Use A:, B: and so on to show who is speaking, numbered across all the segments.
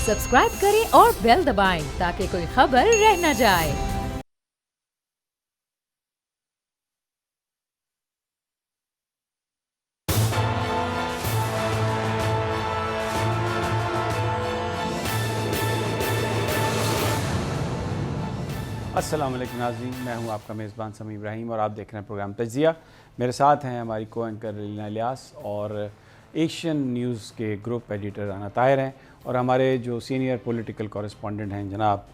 A: Subscribe करें और bell दबाएं ताकि कोई खबर रह न जाए।
B: अस्सलाम वालेकुम नाज़रीन, मैं हूं आपका मेज़बान समी इब्राहिम और आप देख रहे हैं प्रोग्राम तज्ज़िया। मेरे साथ हैं हमारी को एंकर लीना इलियास और एशियन न्यूज़ के ग्रुप एडिटर राना ताहिर हैं और हमारे जो सीनियर पॉलिटिकल कॉरेस्पॉन्डेंट हैं जनाब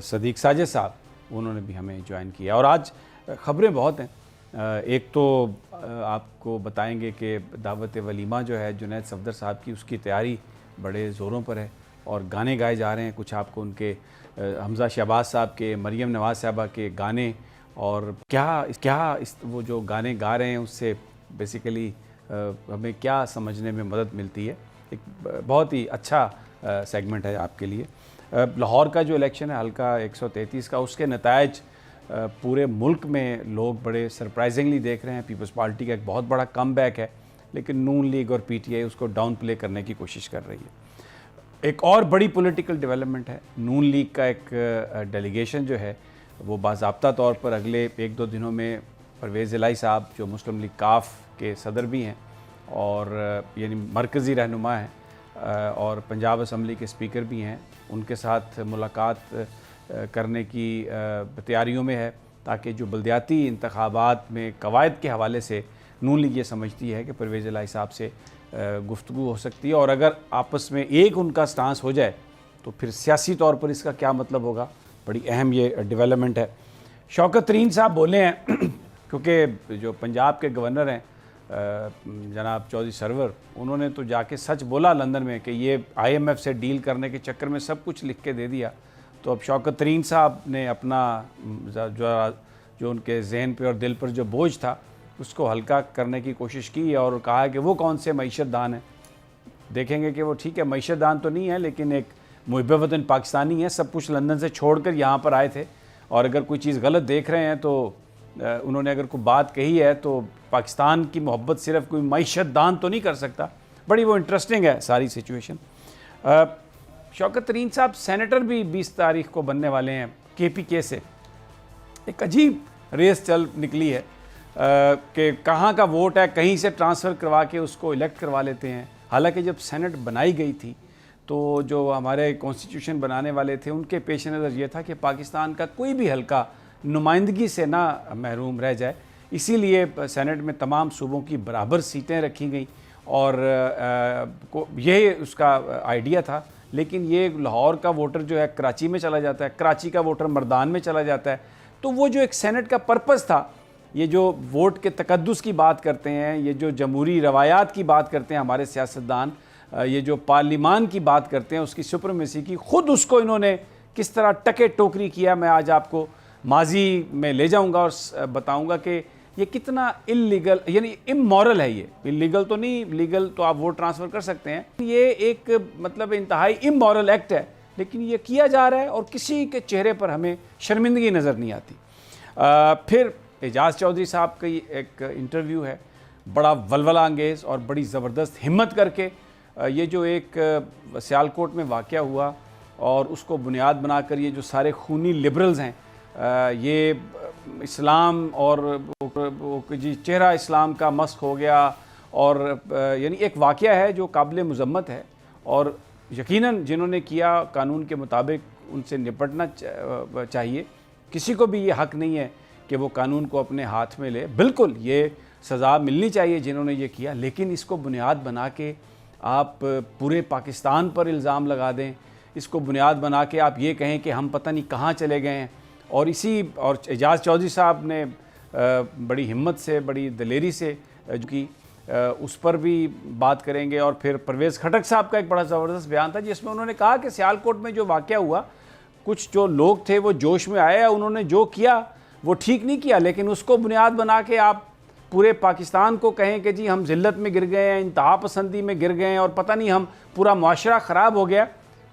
B: सदीक साजिद साहब, उन्होंने भी हमें ज्वाइन किया। और आज ख़बरें बहुत हैं। एक तो आपको बताएंगे कि दावत वलीमा जो है जुनैद सफदर साहब की, उसकी तैयारी बड़े ज़ोरों पर है और गाने गाए जा रहे हैं। कुछ आपको उनके हमज़ा शहबाज साहब के, मरियम नवाज़ साहबा के गाने और वो जो गाने गा रहे हैं उससे बेसिकली हमें क्या समझने में मदद मिलती है। एक बहुत ही अच्छा सेगमेंट है आपके लिए। लाहौर का जो इलेक्शन है हल्का 133 का, उसके नतायज पूरे मुल्क में लोग बड़े सरप्राइजिंगली देख रहे हैं। पीपल्स पार्टी का एक बहुत बड़ा कमबैक है, लेकिन नून लीग और पीटीआई उसको डाउन प्ले करने की कोशिश कर रही है। एक और बड़ी पॉलिटिकल डेवलपमेंट है, नून लीग का एक डेलीगेशन जो है वो बाज़ाब्ता तौर पर अगले 1-2 दिनों में परवेज़ इलाही साहब जो मुस्लिम लीग काफ के सदर भी हैं और यानी मरकज़ी रहनुमा हैं और पंजाब असम्बली के स्पीकर भी हैं, उनके साथ मुलाकात करने की तैयारियों में है, ताकि जो बल्दियाती इंतखाबात में कवायद के हवाले से नून लीग ये समझती है कि परवेज़ इलाही साहब से गुफ्तगू हो सकती है और अगर आपस में एक उनका स्टांस हो जाए तो फिर सियासी तौर पर इसका क्या मतलब होगा। बड़ी अहम ये डेवलपमेंट है। शौकत तरीन साहब बोले हैं क्योंकि जो पंजाब के गवर्नर हैं जनाब चौधरी सरवर, उन्होंने तो जाके सच बोला लंदन में कि ये IMF से डील करने के चक्कर में सब कुछ लिख के दे दिया। तो अब शौकत तरीन साहब ने अपना जो उनके जहन पे और दिल पर जो बोझ था उसको हल्का करने की कोशिश की और कहा कि वो कौन से मईशतदान हैं। देखेंगे कि वो ठीक है मईशतदान तो नहीं है, लेकिन एक मुहिब वतन पाकिस्तानी है, सब कुछ लंदन से छोड़कर यहाँ पर आए थे और अगर कोई चीज़ गलत देख रहे हैं तो उन्होंने अगर कोई बात कही है तो पाकिस्तान की मोहब्बत सिर्फ कोई मईशतदान तो नहीं कर सकता। बड़ी वो इंटरेस्टिंग है सारी सिचुएशन। शौकत तरीन साहब सेनेटर भी 20 तारीख को बनने वाले हैं KPK से। एक अजीब रेस चल निकली है कि कहाँ का वोट है, कहीं से ट्रांसफ़र करवा के उसको इलेक्ट करवा लेते हैं। हालांकि जब सेनेट बनाई गई थी तो जो हमारे कॉन्स्टिट्यूशन बनाने वाले थे उनके पेश नज़र ये था कि पाकिस्तान का कोई भी हल्का नुमाइंदगी से ना महरूम रह जाए, इसीलिए सेनेट में तमाम सूबों की बराबर सीटें रखी गई और यही उसका आइडिया था। लेकिन ये लाहौर का वोटर जो है कराची में चला जाता है, कराची का वोटर मर्दान में चला जाता है। तो वो जो एक सेनेट का पर्पज़ था, ये जो वोट के तकद्दुस की बात करते हैं, ये जो जमहूरी रवायात की बात करते हैं हमारे सियासतदान, ये जो पार्लिमान की बात करते हैं उसकी सुप्रीमेसी की, ख़ुद उसको इन्होंने किस तरह टके टोकरी किया, मैं आज आपको माजी में ले जाऊंगा और बताऊंगा कि ये कितना इल्लीगल यानी इमोरल है। ये इल्लीगल तो नहीं, लीगल तो आप वोट ट्रांसफ़र कर सकते हैं, ये एक मतलब इंतहाई इमोरल एक्ट है, लेकिन ये किया जा रहा है और किसी के चेहरे पर हमें शर्मिंदगी नज़र नहीं आती। फिर एजाज़ चौधरी साहब की एक इंटरव्यू है, बड़ा वलवला अंगेज़ और बड़ी ज़बरदस्त हिम्मत करके ये जो एक सियालकोट में वाक़या हुआ और उसको बुनियाद बनाकर ये जो सारे खूनी लिबरल्स हैं, ये इस्लाम और जी चेहरा इस्लाम का मस्क हो गया और यानी एक वाक़या है जो काबिल मज़म्मत है और यकीनन जिन्होंने किया कानून के मुताबिक उनसे निपटना चाहिए। किसी को भी ये हक़ नहीं है कि वो कानून को अपने हाथ में ले। बिल्कुल ये सज़ा मिलनी चाहिए जिन्होंने ये किया, लेकिन इसको बुनियाद बना के आप पूरे पाकिस्तान पर इल्ज़ाम लगा दें, इसको बुनियाद बना के आप ये कहें कि हम पता नहीं कहाँ चले गए हैं। और एजाज़ चौधरी साहब ने बड़ी हिम्मत से, बड़ी दलेरी से जो की, उस पर भी बात करेंगे। और फिर परवेज़ खटक साहब का एक बड़ा ज़बरदस्त बयान था जिसमें उन्होंने कहा कि सियालकोट में जो वाक़या हुआ, कुछ जो लोग थे वो जोश में आए, उन्होंने जो किया वो ठीक नहीं किया, लेकिन उसको बुनियाद बना के आप पूरे पाकिस्तान को कहें कि जी हम ज़िल्लत में गिर गए हैं, इंतहा पसंदी में गिर गए हैं और पता नहीं हम पूरा मुआशरा ख़राब हो गया,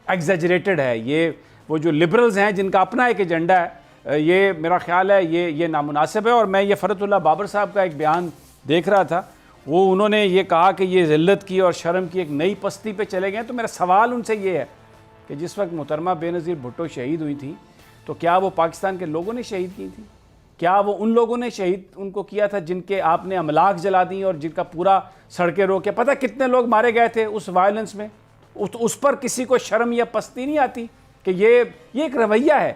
B: एग्जैजरेटेड है। ये वो जो लिबरल्स हैं जिनका अपना एक एजेंडा है, ये मेरा ख्याल है ये नामुनासिब है। और मैं ये फ़रतुल्लाह बाबर साहब का एक बयान देख रहा था, वो उन्होंने ये कहा कि ये ज़िल्लत की और शर्म की एक नई पस्ती पे चले गए। तो मेरा सवाल उनसे ये है कि जिस वक्त मोहतरमा बेनज़ीर भुट्टो शहीद हुई थी तो क्या वो पाकिस्तान के लोगों ने शहीद की थी? क्या वो उन लोगों ने शहीद उनको किया था जिनके आपने अमलाक जला दी और जिनका पूरा सड़कें रोके? पता कितने लोग मारे गए थे उस वायलेंस में? उस पर किसी को शर्म या पस्ती नहीं आती कि ये एक रवैया है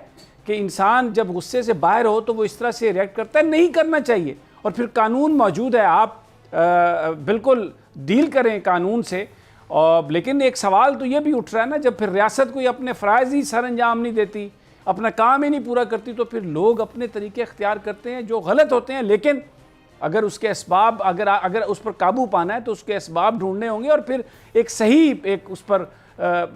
B: कि इंसान जब गुस्से से बाहर हो तो वो इस तरह से रिएक्ट करता है? नहीं करना चाहिए। और फिर कानून मौजूद है, आप बिल्कुल डील करें कानून से। और लेकिन एक सवाल तो ये भी उठ रहा है ना, जब फिर रियासत कोई अपने फ़राइज़ ही सर अंजाम नहीं देती, अपना काम ही नहीं पूरा करती, तो फिर लोग अपने तरीके अख्तियार करते हैं जो गलत होते हैं। लेकिन अगर उसके असबाब अगर उस पर काबू पाना है तो उसके असबाब ढूंढने होंगे और फिर एक सही एक उस पर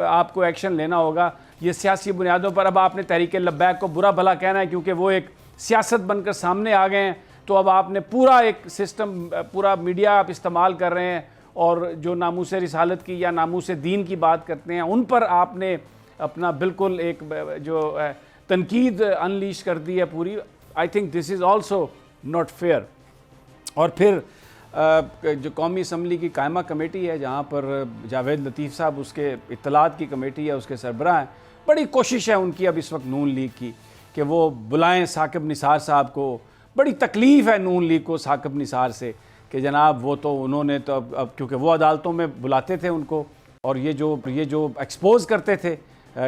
B: आपको एक्शन लेना होगा। ये सियासी बुनियादों पर अब आपने तहरीक लब्बैक को बुरा भला कहना है क्योंकि वो एक सियासत बनकर सामने आ गए हैं, तो अब आपने पूरा एक सिस्टम, पूरा मीडिया आप इस्तेमाल कर रहे हैं और जो नामूस रिसालत की या नामूस दीन की बात करते हैं उन पर आपने अपना बिल्कुल एक जो तनकीद अनलीश कर दी है पूरी। I think this is also not fair. और फिर जो कौमी असम्बली की कायमा कमेटी है जहाँ पर जावेद लतीफ़ साहब उसके इत्तलात की कमेटी है, उसके सरबराह हैं, बड़ी कोशिश है उनकी अब इस वक्त नून लीग की कि वो बुलाएं साकिब निसार साहब को। बड़ी तकलीफ़ है नून लीग को साकिब निसार से कि जनाब वो तो उन्होंने तो अब क्योंकि वो अदालतों में बुलाते थे उनको और ये जो एक्सपोज़ करते थे,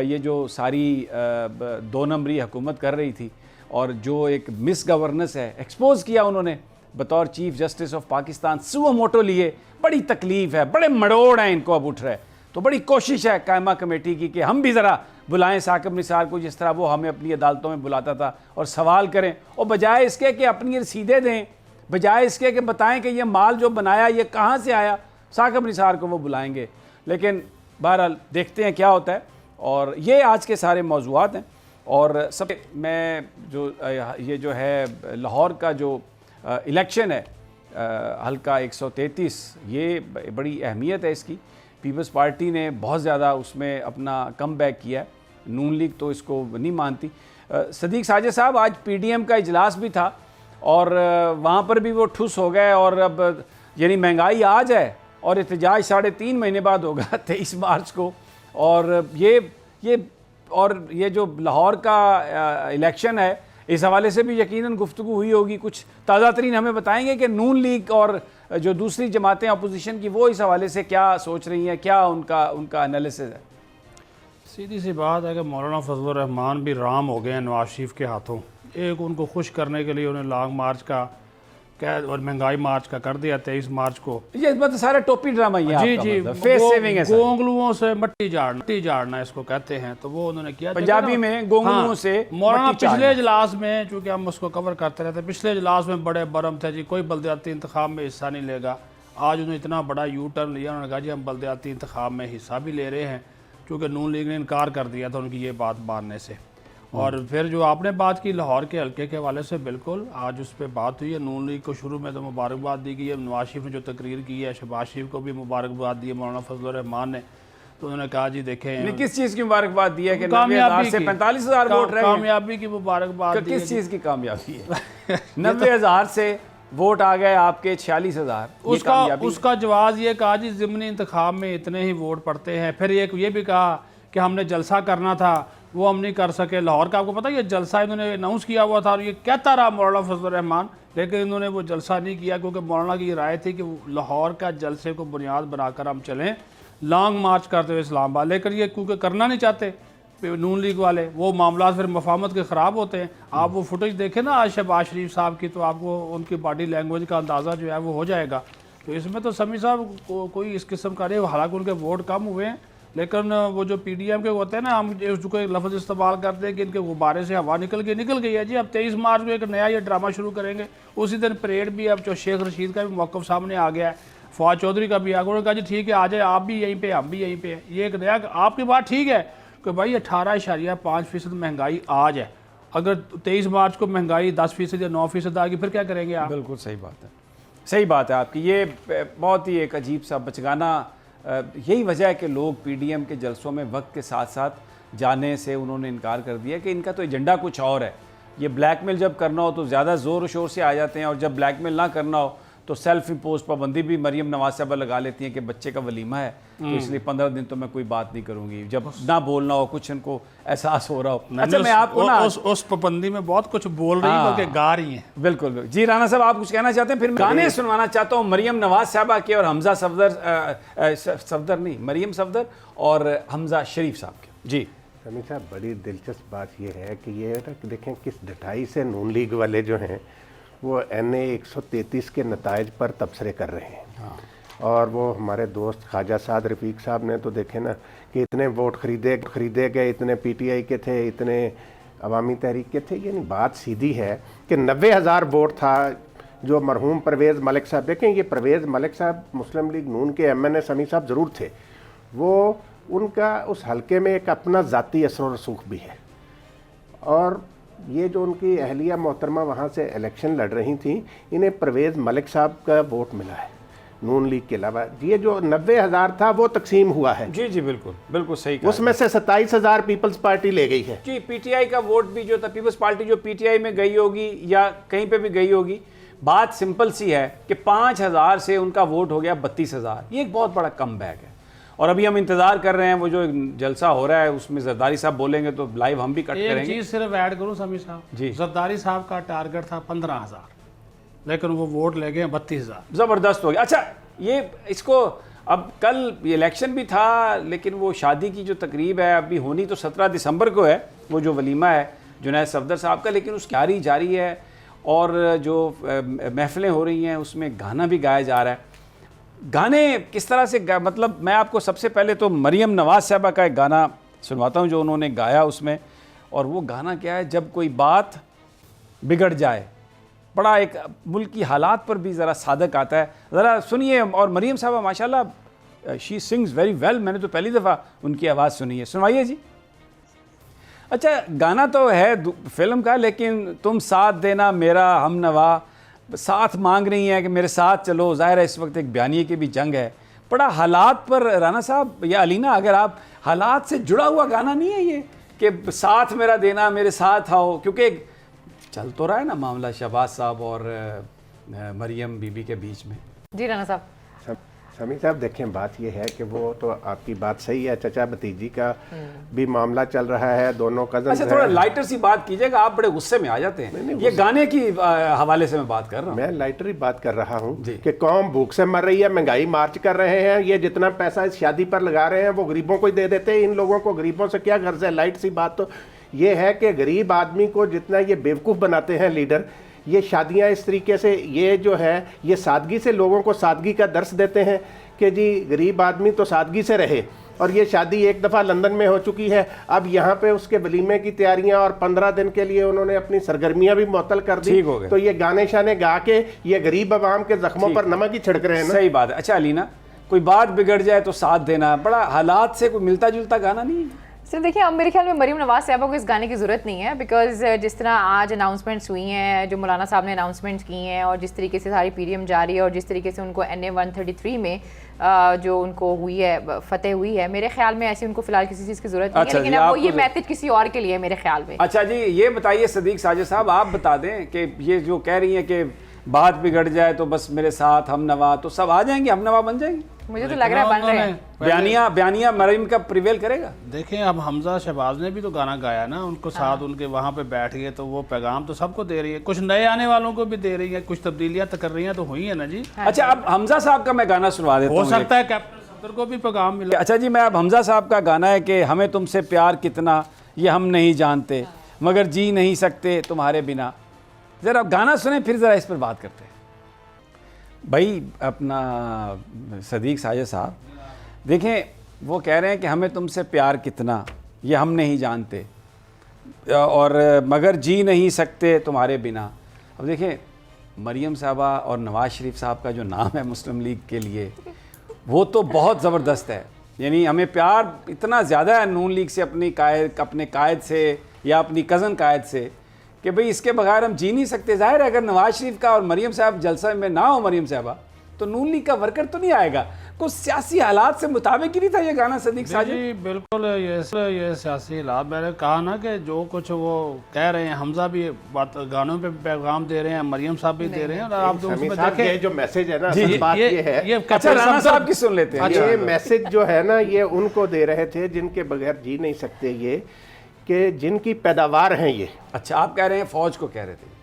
B: ये जो सारी दो नंबरी हुकूमत कर रही थी और जो एक मिस गवर्नेंस है, एक्सपोज़ किया उन्होंने बतौर chief justice of Pakistan, suo motu लिए। बड़ी तकलीफ़ है, बड़े मड़ोड़ हैं इनको अब उठ रहे। तो बड़ी कोशिश है कायमा कमेटी की कि हम भी ज़रा बुलाएं साकिब निसार को जिस तरह वो हमें अपनी अदालतों में बुलाता था और सवाल करें, और बजाय इसके कि अपनी रसीदें दें, बजाय इसके कि बताएं कि ये माल जो बनाया ये कहाँ से आया, साकिब निसार को वो बुलाएंगे। लेकिन बहरहाल देखते हैं क्या होता है। और ये आज के सारे मौज़ूआत हैं। और सब मैं ये जो है लाहौर का जो इलेक्शन है हल्का 133, ये बड़ी अहमियत है इसकी। पीपल्स पार्टी ने बहुत ज़्यादा उसमें अपना कम बैक किया है, नून लीग तो इसको नहीं मानती। सदीक साजिद साहब, आज PDM का इजलास भी था और वहाँ पर भी वो ठुस हो गए और अब यानी महंगाई आज है और एहतजाज 3.5 महीने बाद होगा 23 मार्च को। और ये जो लाहौर का इलेक्शन है इस हवाले से भी यकीनन गुफ्तगू हुई होगी। कुछ ताज़ा तरीन हमें बताएंगे कि नून लीग और जो दूसरी जमातें अपोजिशन की वो इस हवाले से क्या सोच रही हैं, क्या उनका एनालिसिस है?
C: सीधी सी बात है कि मौलाना फजलुर रहमान भी राम हो गए हैं नवाज शरीफ के हाथों। एक उनको खुश करने के लिए उन्हें लॉन्ग मार्च का कैद और महंगाई मार्च का कर दिया 23 मार्च को।
B: ये मतलब सारा टोपी ड्रामा ही है।
C: जी,
B: फेस सेविंग है,
C: गोंगलुओं से मट्टी झाड़ना इसको कहते हैं। तो वो उन्होंने किया
B: पंजाबी में गोंगलुओं से
C: मौलाना पिछले इजलास में, चूँकि हम उसको कवर करते रहते, पिछले इजलास में बड़े बरम थे जी, कोई बल्दियाती इंतखाब में हिस्सा नहीं लेगा। आज उन्होंने इतना बड़ा यू टर्न लिया, उन्होंने कहा जी हम बल्दियाती इंतखाब में हिस्सा भी ले रहे हैं, क्योंकि नून लीग ने इनकार कर दिया था उनकी ये बात मानने से। और फिर जो आपने बात की लाहौर के हल्के के हवाले से, बिल्कुल आज उस पर बात हुई है। नून लीग को शुरू में तो मुबारकबाद दी गई है, नवाज शरीफ ने जो तकरीर की है, शहबाज शरीफ को भी मुबारकबाद दी है मौलाना फजलुर रहमान ने। तो उन्होंने कहा जी देखें
B: किस चीज़ की मुबारकबाद दी है कि
C: कामयाबी
B: से 45,000 वोट रहे,
C: कामयाबी की मुबारकबाद।
B: किस चीज़ की कामयाबी है? 90,000 से वोट आ गए आपके 46,000।
C: उसका जवाब ये कहा जी ज़िमनी इंतखाब में इतने ही वोट पड़ते हैं। फिर ये भी कहा कि हमने जलसा करना था, वो हम नहीं कर सके। लाहौर का आपको पता है ये जलसा इन्होंने अनाउंस किया हुआ था और ये कहता रहा मौलाना फजलुर रहमान, लेकिन इन्होंने वो जलसा नहीं किया क्योंकि मौलाना की राय थी कि लाहौर का जलसे को बुनियाद बनाकर हम चलें लॉन्ग मार्च करते हुए इस्लामाबाद। लेकर ये क्योंकि करना नहीं चाहते नून लीग वाले, वो मामला फिर मफामत के ख़राब होते हैं। आप वो फुटेज देखें ना आज शहबाज शरीफ साहब की, तो आपको उनकी बॉडी लैंग्वेज का अंदाज़ा जो है वो हो जाएगा। तो इसमें तो समी साहब कोई इस किस्म का नहीं, हालांकि उनके वोट कम हुए हैं, लेकिन वो जो PDM के होते हैं ना, हम उसको एक लफ्ज़ इस्तेमाल करते हैं कि इनके गुब्बारे से हवा निकल गई है जी। अब 23 मार्च को एक नया ये ड्रामा शुरू करेंगे। उसी दिन परेड भी, अब जो शेख रशीद का भी मौक़िफ़ सामने आ गया है, फवाद चौधरी का भी आ गया। उन्होंने कहा जी ठीक है आ जाए, आप भी यहीं पे हम भी यहीं पे। ये एक नया, आपकी बात ठीक है कि भाई 18.5% महंगाई आज है, अगर 23 मार्च को महंगाई 10% या 9% आ गई फिर क्या करेंगे आप?
B: बिल्कुल सही बात है, सही बात है आपकी। ये बहुत ही एक अजीब सा बचगाना, यही वजह है कि लोग PDM के जलसों में वक्त के साथ साथ जाने से उन्होंने इनकार कर दिया कि इनका तो एजेंडा कुछ और है। ये ब्लैकमेल जब करना हो तो ज़्यादा ज़ोर शोर से आ जाते हैं और जब ब्लैकमेल ना करना हो तो सेल्फ इम्पोज पाबंदी भी मरियम नवाज साहबा लगा लेती हैं कि बच्चे का वलीमा है तो इसलिए 15 दिन तो मैं कोई बात नहीं करूंगी, जब ना बोलना हो, कुछ उनको एहसास हो रहा हो। अच्छा, मैं आपको ना
C: उस पाबंदी में बहुत कुछ बोल रही है, बल्कि गा रही हैं।
B: बिल्कुल बिल्कुल। जी राना साहब, आप कुछ कहना चाहते हैं? फिर मैं गाने सुनवाना चाहता हूँ मरियम नवाज साहबा के और हमजा सफदर नहीं, मरियम सफदर और हमजा शरीफ साहब के। जी
D: समी साहब, बड़ी दिलचस्प बात यह है कि ये ना कि देखें किस ढटाई से नून लीग वाले जो हैं वो NA 133 के नताइज पर तबसरे कर रहे हैं। हाँ। और वो हमारे दोस्त ख्वाजा साद रफ़ीक साहब ने तो देखे ना कि इतने वोट खरीदे गए, इतने PTI के थे, इतने अवामी तहरीक के थे। यानी बात सीधी है कि 90,000 वोट था जो मरहूम परवेज़ मलिक साहब, देखें ये परवेज़ मलिक साहब मुस्लिम लीग नून के MNA समी साहब ज़रूर थे, वो उनका उस हलके में एक अपना ज़ाती असर रसूख भी है। और ये जो उनकी अहलिया मोहतरमा वहाँ से इलेक्शन लड़ रही थी, इन्हें परवेज़ मलिक साहब का वोट मिला है नून लीग के अलावा। ये जो 90,000 था वो तकसीम हुआ है।
B: जी जी बिल्कुल बिल्कुल सही कहा।
D: उसमें से 27,000 पीपल्स पार्टी ले गई है।
B: जी, PTI का वोट भी जो था, पीपल्स पार्टी जो PTI में गई होगी या कहीं पे भी गई होगी, बात सिंपल सी है कि 5,000 से उनका वोट हो गया 32,000। ये एक बहुत बड़ा कम बैक है। और अभी हम इंतजार कर रहे हैं वो जो जलसा हो रहा है उसमें जरदारी साहब बोलेंगे तो लाइव हम भी कट करेंगे।
C: एक चीज सिर्फ ऐड करूं समी साहब
B: जी,
C: जरदारी साहब का टारगेट था 15,000, लेकिन वो वोट ले गए 32,000।
B: जबरदस्त हो गया। अच्छा, ये इसको अब कल इलेक्शन भी था, लेकिन वो शादी की जो तकरीब है अभी होनी तो 17 दिसंबर को है, वो जो वलीमा है जुनैद सफदर साहब का, लेकिन उसकी जारी है और जो महफिलें हो रही हैं उसमें गाना भी गाया जा रहा है। गाने किस तरह से मतलब मैं आपको सबसे पहले तो मरियम नवाज साहबा का एक गाना सुनवाता हूँ जो उन्होंने गाया उसमें, और वो गाना क्या है, जब कोई बात बिगड़ जाए। बड़ा एक मुल्क की हालात पर भी ज़रा सादक आता है, ज़रा सुनिए। और मरियम साहबा माशाल्लाह शी सिंग्स वेरी वेल, मैंने तो पहली दफ़ा उनकी आवाज़ सुनी है, सुनवाइए जी। अच्छा, गाना तो है फिल्म का, लेकिन तुम साथ देना मेरा हमनवा, साथ मांग रही हैं कि मेरे साथ चलो। ज़ाहिर है इस वक्त एक बयानिए की भी जंग है, बड़ा हालात पर राना साहब या अलीना, अगर आप हालात से जुड़ा हुआ गाना नहीं है ये कि साथ मेरा देना, मेरे साथ आओ, क्योंकि चल तो रहा है ना मामला शहबाज साहब और मरियम बीबी के बीच में।
A: जी राना साहब।
D: समी साहब देखें, बात यह है कि वो तो आपकी बात सही है, चचा भतीजी का भी मामला चल रहा है, दोनों कजन।
B: अच्छा, थोड़ा लाइटर सी बात कीजिएगा, आप बड़े गुस्से में आ जाते हैं। नहीं, ये गाने की हवाले से मैं बात कर रहा हूँ।
D: मैं लाइटर ही बात कर रहा हूँ कि कौम भूख से मर रही है, महंगाई मार्च कर रहे हैं, ये जितना पैसा इस शादी पर लगा रहे हैं वो गरीबों को ही दे देते हैं। इन लोगों को गरीबों से क्या गर्ज है? लाइट सी बात तो ये है कि गरीब आदमी को जितना ये बेवकूफ़ बनाते हैं लीडर, ये शादियाँ इस तरीके से, ये जो है ये सादगी से लोगों को सादगी का दर्स देते हैं कि जी गरीब आदमी तो सादगी से रहे। और ये शादी एक दफ़ा लंदन में हो चुकी है, अब यहाँ पे उसके वलीमे की तैयारियां, और 15 दिन के लिए उन्होंने अपनी सरगर्मियां भी मुअत्तल कर दी। तो ये गाने शाने गा के ये गरीब आवाम के जख्मों पर नमक ही छिड़क रहे हैं ना।
B: सही बात है। अच्छा अलीना, कोई बात बिगड़ जाए तो साथ देना, बड़ा हालात से कोई मिलता जुलता गाना नहीं है।
A: सर देखिए, अब मेरे ख्याल में मरियम नवाज साहबा को इस गाने की ज़रूरत नहीं है, बिकॉज जिस तरह आज अनाउंसमेंट्स हुई हैं, जो मौलाना साहब ने अनाउंसमेंट्स की हैं, और जिस तरीके से सारी PDM जारी है, और जिस तरीके से उनको NA 133 में जो उनको हुई है फतेह हुई है, मेरे ख्याल में ऐसी उनको फिलहाल किसी चीज़ की ज़रूरत नहीं है। लेकिन अब वो ये मैसेज किसी और के लिए है मेरे ख्याल में।
B: अच्छा जी, ये बताइए सदीक साजिद साहब, आप बता दें कि ये जो कह रही हैं कि बात बिगड़ जाए तो बस मेरे साथ हम नवा, तो सब आ जाएंगे, हम नवा बन जाएंगे? मुझे तो लग रहा है बन रहे हैं। बयानिया मरियम का प्रिवेल करेगा।
C: देखें, अब हमजा शहबाज ने भी तो गाना गाया ना उनको साथ, उनके वहाँ पे बैठ गए, तो वो पैगाम तो सबको दे रही है, कुछ नए आने वालों को भी दे रही है, कुछ तब्दीलियां तो कर रही हैं, तो हुई है ना जी।
B: अच्छा, अब हमजा साहब का मैं गाना सुनवा देता हूँ,
C: हो सकता है कैप्टन सफदर को भी पैगाम मिला।
B: अच्छा जी, मैं अब हमजा साहब का गाना है कि हमें तुमसे प्यार कितना ये हम नहीं जानते, मगर जी नहीं सकते तुम्हारे बिना। ज़रा गाना सुने फिर ज़रा इस पर बात करते हैं। भाई अपना सदीक साजिद साहब देखें, वो कह रहे हैं कि हमें तुमसे प्यार कितना ये हम नहीं जानते, और मगर जी नहीं सकते तुम्हारे बिना। अब देखें, मरियम साहबा और नवाज शरीफ साहब का जो नाम है मुस्लिम लीग के लिए, वो तो बहुत ज़बरदस्त है। यानी हमें प्यार इतना ज़्यादा है नून लीग से, अपने कायद से या अपनी कज़न कायद से, कि भाई इसके बगैर हम जी नहीं सकते। ज़ाहिर है अगर नवाज शरीफ का और मरियम साहब जलसा में ना हो, मरियम साहबा, तो नून लीग का वर्कर तो नहीं आएगा। कुछ सियासी हालात से मुताबिक ही नहीं था ये गाना सदीक साजिद?
C: जी बिल्कुल, ये सियासी हालात, मैंने कहा ना कि जो कुछ वो कह रहे हैं, हमजा भी बात गानों पे पैगाम दे रहे हैं, मरियम साहब भी दे रहे हैं, और आप तो उसमें देखें
D: ये जो मैसेज है ना,
B: जी,
D: असल बात ये है।
B: अच्छा, राना साहब की सुन लेते हैं।
D: ये मैसेज जो है ना, ये उनको दे रहे थे जिनके बगैर जी नहीं सकते, ये कि जिनकी पैदावार हैं ये।
B: अच्छा, आप कह रहे हैं फौज को कह रहे थे,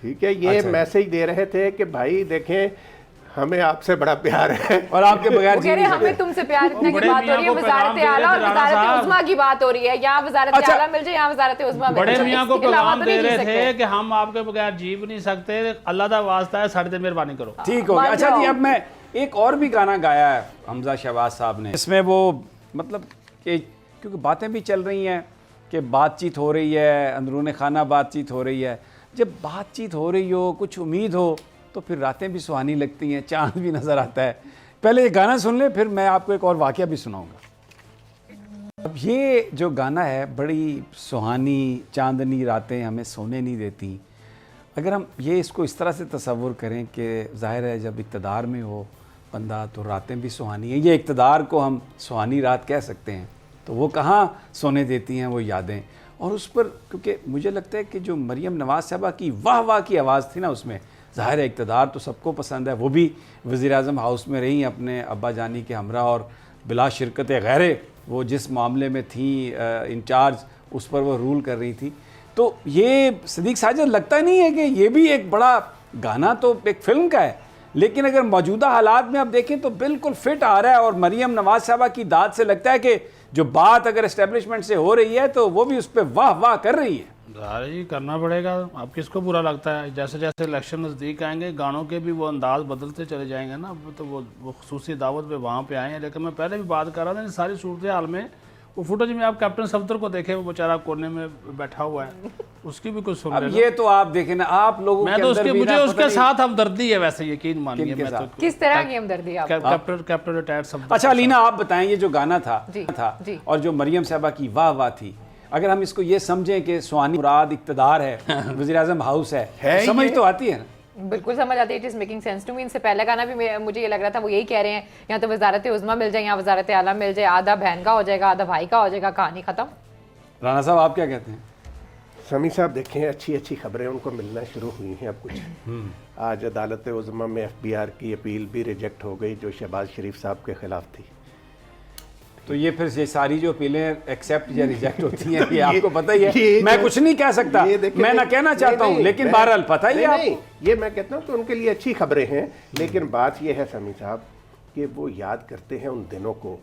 D: ठीक है, ये
B: अच्छा।
D: मैसेज दे रहे थे कि भाई देखें, हमें आपसे बड़ा प्यार है
B: और आपके बगैर
A: वो
B: जी
A: कह रहे
B: नहीं
A: हैं हमें
B: सकते।
A: तुमसे प्यार इतना की
C: बड़े
A: बात हो रही है,
C: मियाँ को
A: वजारत
C: पैगाम
A: आला और
C: दे रहे थे राना
A: वजारत
C: साहब।
A: उज़्मा की बात हो रही है, यहाँ वजारत
B: अच्छा।
A: आला मिल जाए, यहाँ वजारत उज़्मा मिल
C: बड़े
A: जाए,
C: मियाँ को
A: इसके अलावा
C: पैगाम
A: तो
C: दे
A: नहीं जी
C: रहे थे
A: सकते।
C: कि हम आपके बगैर जी भी नहीं सकते, अल्लाह का वास्ता है, साढ़े मेहरबानी करो।
B: ठीक हो गया।
A: मान
B: अच्छा जी,
A: जाओ।
B: अब मैं एक और भी गाना गाया है हमजा शहबाज साहब ने, इसमें वो मतलब कि क्योंकि बातें भी चल रही हैं कि बातचीत हो रही है, अंदरून खाना बातचीत हो रही है। जब बातचीत हो रही हो, कुछ उम्मीद हो, तो फिर रातें भी सुहानी लगती हैं, चांद भी नज़र आता है। पहले ये गाना सुन ले, फिर मैं आपको एक और वाक़या भी सुनाऊंगा। अब ये जो गाना है, बड़ी सुहानी चांदनी रातें हमें सोने नहीं देती। अगर हम ये इसको इस तरह से तसव्वुर करें कि ज़ाहिर है जब इक़्तिदार में हो बंदा तो रातें भी सुहानी हैं, ये इक़्तिदार को हम सुहानी रात कह सकते हैं, तो वो कहाँ सोने देती हैं वो यादें। और उस पर क्योंकि मुझे लगता है कि जो मरियम नवाज़ साहबा की वाह वाह की आवाज़ थी ना, उसमें ज़ाहिर है इक़्तिदार तो सबको पसंद है, वो भी वज़ीर-ए-आज़म हाउस में रही अपने अब्बा जानी के हमरा, और बिला शिरकत गैरे वो जिस मामले में थी इंचार्ज, उस पर वो रूल कर रही थी। तो ये सदीक साजिद लगता नहीं है कि ये भी एक बड़ा गाना तो एक फ़िल्म का है, लेकिन अगर मौजूदा हालात में आप देखें तो बिल्कुल फिट आ रहा है। और मरियम नवाज साहबा की दाद से लगता है कि जो बात अगर एस्टेब्लिशमेंट से हो रही है तो वो भी उस पर वाह वाह कर रही है।
C: ज़ाहिर ही करना पड़ेगा, अब किसको बुरा लगता है। जैसे जैसे इलेक्शन नज़दीक आएंगे, गानों के भी वो अंदाज बदलते चले जाएंगे ना, तो वो खुसूसी दावत पे वहाँ पे आए हैं। लेकिन मैं पहले भी बात कर रहा था, सारी सूरत हाल में वो फुटेज में आप कैप्टन सफदर को देखे, वो बेचारा कोने में बैठा हुआ है, उसकी भी कुछ सुन
B: अब
C: लेना।
B: ये तो आप देखें ना, आप लोगों
C: मैं
B: के
C: तो
B: अंदर
C: उसके
B: भी
C: मुझे
B: ना
C: उसके
B: पता नहीं-
C: साथ हमदर्दी है, वैसे यकीन मानिए।
B: किनके
C: मैं तो
B: साथ?
A: किस तरह की हमदर्दी आप?
C: Captain retired Safdar.
B: अच्छा अलीना, आप बताएं, ये जो गाना था
A: जी।
B: और जो मरियम साहबा की वाह वाह थी, अगर हम इसको ये समझें कि सुहानी मुराद इक़्तिदार है, वज़ीर-ए-आज़म हाउस है समझ तो आती है ना?
A: बिल्कुल समझ आती है, it is making sense to me. इनसे पहला गाना भी मुझे ये लग रहा था वो यही कह रहे हैं, यहाँ तो वजारत उज़्मा मिल जाए, यहाँ वजारत आला मिल जाए, आधा बहन का हो जाएगा, आधा भाई का हो जाएगा, कहानी ख़त्म।
B: राना साहब आप क्या कहते हैं?
D: समी साहब देखें, अच्छी अच्छी खबरें उनको मिलना शुरू हुई हैं अब कुछ। आज अदालत उज़्मा में FBR की अपील भी रिजेक्ट हो गई जो शहबाज शरीफ साहब के खिलाफ थी।
B: तो ये फिर ये सारी जो अपीलें एक्सेप्ट या रिजेक्ट होती हैं, ये आपको पता ही है। मैं कुछ नहीं कह सकता, मैं ना कहना चाहता हूँ, लेकिन बहरहाल पता ही है आपको।
D: ये मैं कहता हूँ कि उनके लिए अच्छी खबरें हैं, लेकिन बात ये है समी साहब कि वो याद करते हैं उन दिनों को,